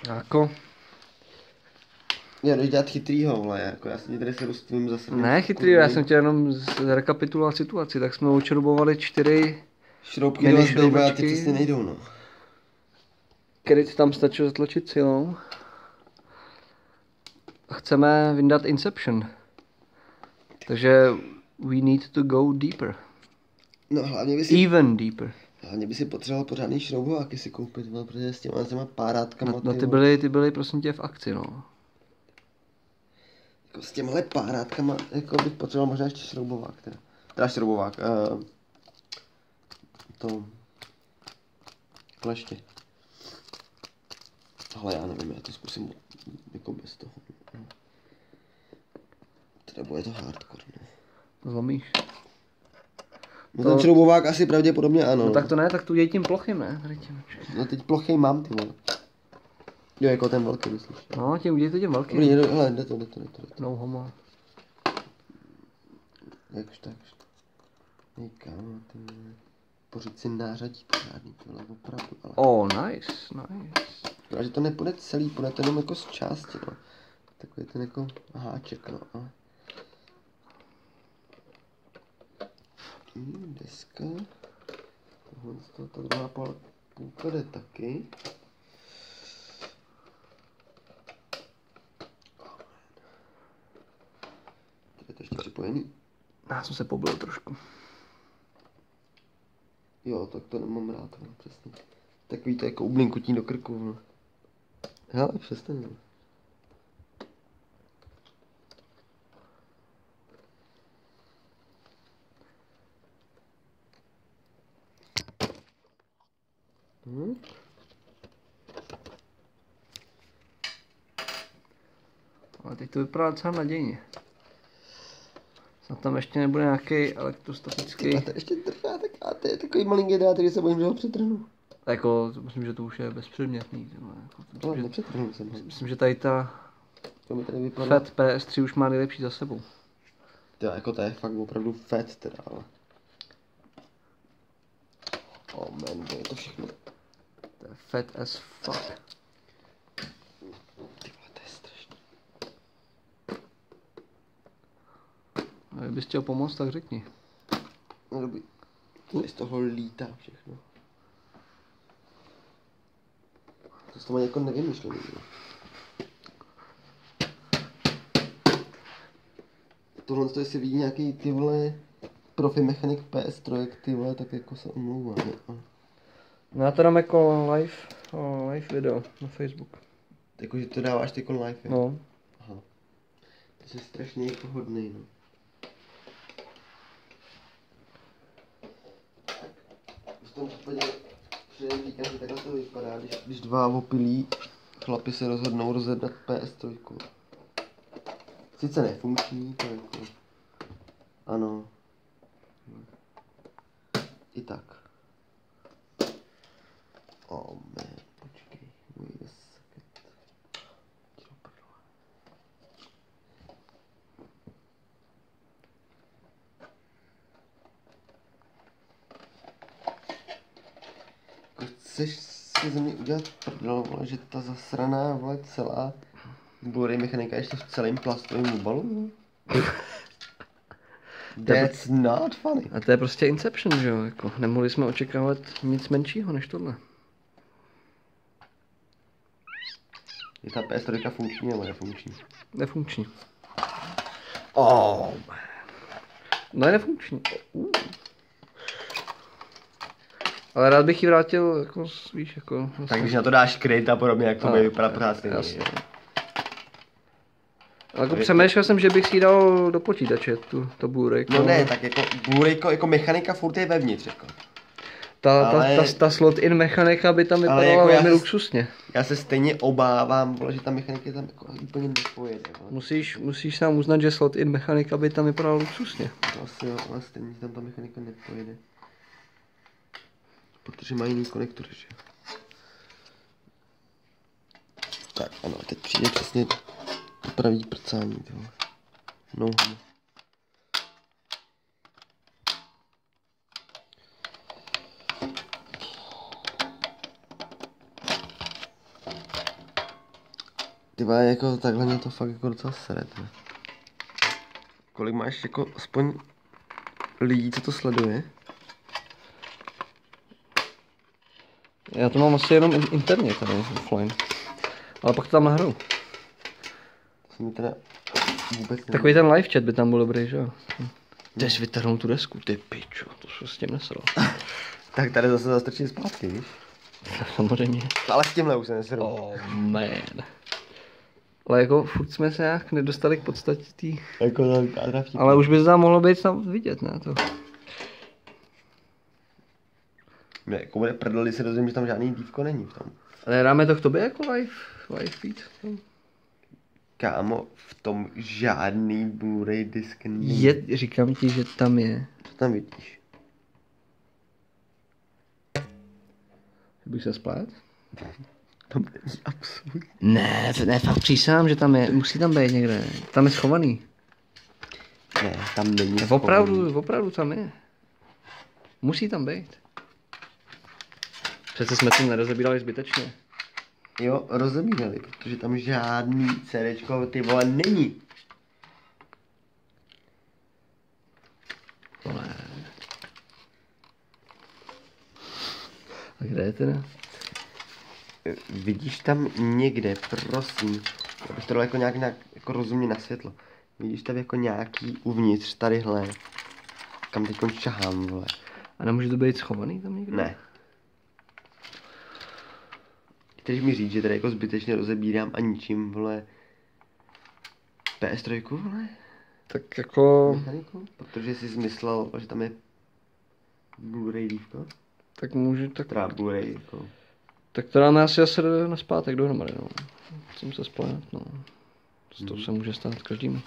Jako... Já jdeš dělat chytrýho, vole, jako já si tady se s tvým zase... Ne chytrý, já jsem chtěl jenom zrekapitulovat situaci, tak jsme očrobovali 4 šroubky mini do SBB a ty šroubačky, přesně nejdou, no. který tam stačilo zatlačit silou. A chceme vyndat Inception. Takže we need to go deeper. No hlavně by si... Even deeper. Hlavně by si potřeboval pořádný šroubováky si koupit, no, protože s těma párátkama... No ty byly prosím tě v akci, no. Jako s těmhle párátkama, jako bych potřeboval možná ještě šroubovák, teda šroubovák, to... Kleště. Ale já nevím, já to zkusím jako bez toho. Teda bude to hardcore, no. Zlomíš. No ten šroubovák asi pravděpodobně ano. No tak to ne, tak tu děj tím plochým, ne? Tady tím. No teď plochej mám, ty vole. Jo, jako ten velký, myslíš? No, tím udělej to tím velkým. Dobrý, hele, jde to. No homo. Jakž tak. Kámo, ty vole. Pořiď si nářadí pořádný, tohle opravdu, ale... Oh, nice. Protože to nepůjde celý, půjde to jenom jako z části, no. Takový ten jako háček, no. Deska. Ta druhá půlka jde taky. Tady je to ještě připojený. Já jsem se pobil trošku. Jo, tak to nemám rád, no, přesně. Takový to jako ublinkutí do krku, no. Hele, přestaň, no. Ale teď to vypadá docela nadějně. Snad tam ještě nebude nějaký elektrostatický... A to ještě trvá, tak a to je takový malinký drát, který se bojím, že ho přetrhnu. Jako, myslím, že to už je bezpředmětný. No, nepřetrhnu jsem ho. Myslím, že tady ta To mi tady vypadá. FAT PS3 už má nejlepší za sebou. Jako to je fakt opravdu fat teda, ale... Oh man, je to všechno. To je fat as fuck. Ty vole, to je strašný. A kdybys chtěl pomoct, tak řekni. No dobrý. Tady z toho lítá všechno. To z toho má jako nevymyšlený, jo. Tohle to, jestli vidí nějaký ty vole profi mechanik PS3, ty vole, tak jako se omlouvám, jo. No já to dám jako live video na Facebook. Jakože to dáváš ty live, jo? No. Aha. To jsi strašně jako hodnej, no. V tom případě předem říkám, že takhle to vypadá, když dva opilí chlapi se rozhodnou rozjednat PS3. Sice nefunkční, to jako... Ano. I tak. Oh man, počkej, wait a second. Chceš si ze mě udělat prdel, vole, že ta zasraná, vole, celá Blu-ray mechanika ještě v celém plastovém obalu? That's not funny. A to je prostě Inception, že jo? Jako, nemohli jsme očekávat nic menšího než tohle. Je ta PS3 funkční nebo nefunkční? Nefunkční. Oh, man. No je nefunkční. Ale rád bych ji vrátil, jako, víš, jako... Tak když na to dáš kryt a podobně, jak to bude vypadat pořád stejně. Ale jako přemýšlel jsem, že bych si ji dal do počítače, to Blu-ray. No ne, tak jako Blu-ray jako mechanika furt je vevnitř, jako. Ta slot-in mechanika by tam vypadala jako velmi luxusně. Já se stejně obávám, že ta mechanika tam jako úplně nepojede. Musíš sám uznat, že slot-in mechanika by tam vypadala luxusně. Asi jo, ale stejně tam ta mechanika nepojede. Protože mají jiný konektory, že? Tak ano, teď přijde přesně pravý prcání, tyhle. No. Ty vole, jako takhle mě to fakt jako docela sere. Tyhle. Kolik máš jako aspoň lidí, co to sleduje? Já to mám asi jenom interně tady, offline. Ale pak to tam nahrou. To se mi teda vůbec Takový ten live chat by tam byl dobrý, že jo? Jdeš vytrhnout tu desku, ty pičo, to se s tím nesro. Tak tady zase zastrčím zpátky, víš? Samozřejmě. Ale s tímhle už se nesru. Oh man. Ale jako furt jsme se nějak nedostali k podstatě tý. Jako tam kádra vtipný. Ale už by tam mohlo být tam vidět, ne to. Ne, jako bude prdel, když se dozvím, že tam žádný dívko není v tom. Ale dáme to k tobě jako live feed? Kámo, v tom žádný Blu-ray disk není. Říkám ti, že tam je. Co tam vidíš? Bych se splet? Tam není absolutně. Ne, fakt přísahám, že tam je. Musí tam být někde. Tam je schovaný. Ne, tam není. Opravdu tam je. Musí tam být. Přece jsme to nerozebírali zbytečně. Jo, rozebírali, protože tam žádný CDčko, ty vole, není. Vole. A kde je teda? Vidíš tam někde, prosím, abych to dal jako nějak jako rozumně na světlo. Vidíš tam jako nějaký uvnitř, tadyhle, kam teď šahám, vole. A nemůže to být schovaný tam někde? Ne. Chceš mi říct, že tady jako zbytečně rozebírám a ničím, vole, PS3, vole? Tak jako... Mechaniku? Protože jsi zmyslel, že tam je Blu-ray dívko? Tak může tak... Teda Blu-ray, jako... Tak to dáme asi na zpátek dohromady, no. Chcem se splet, no. To se může stát každému.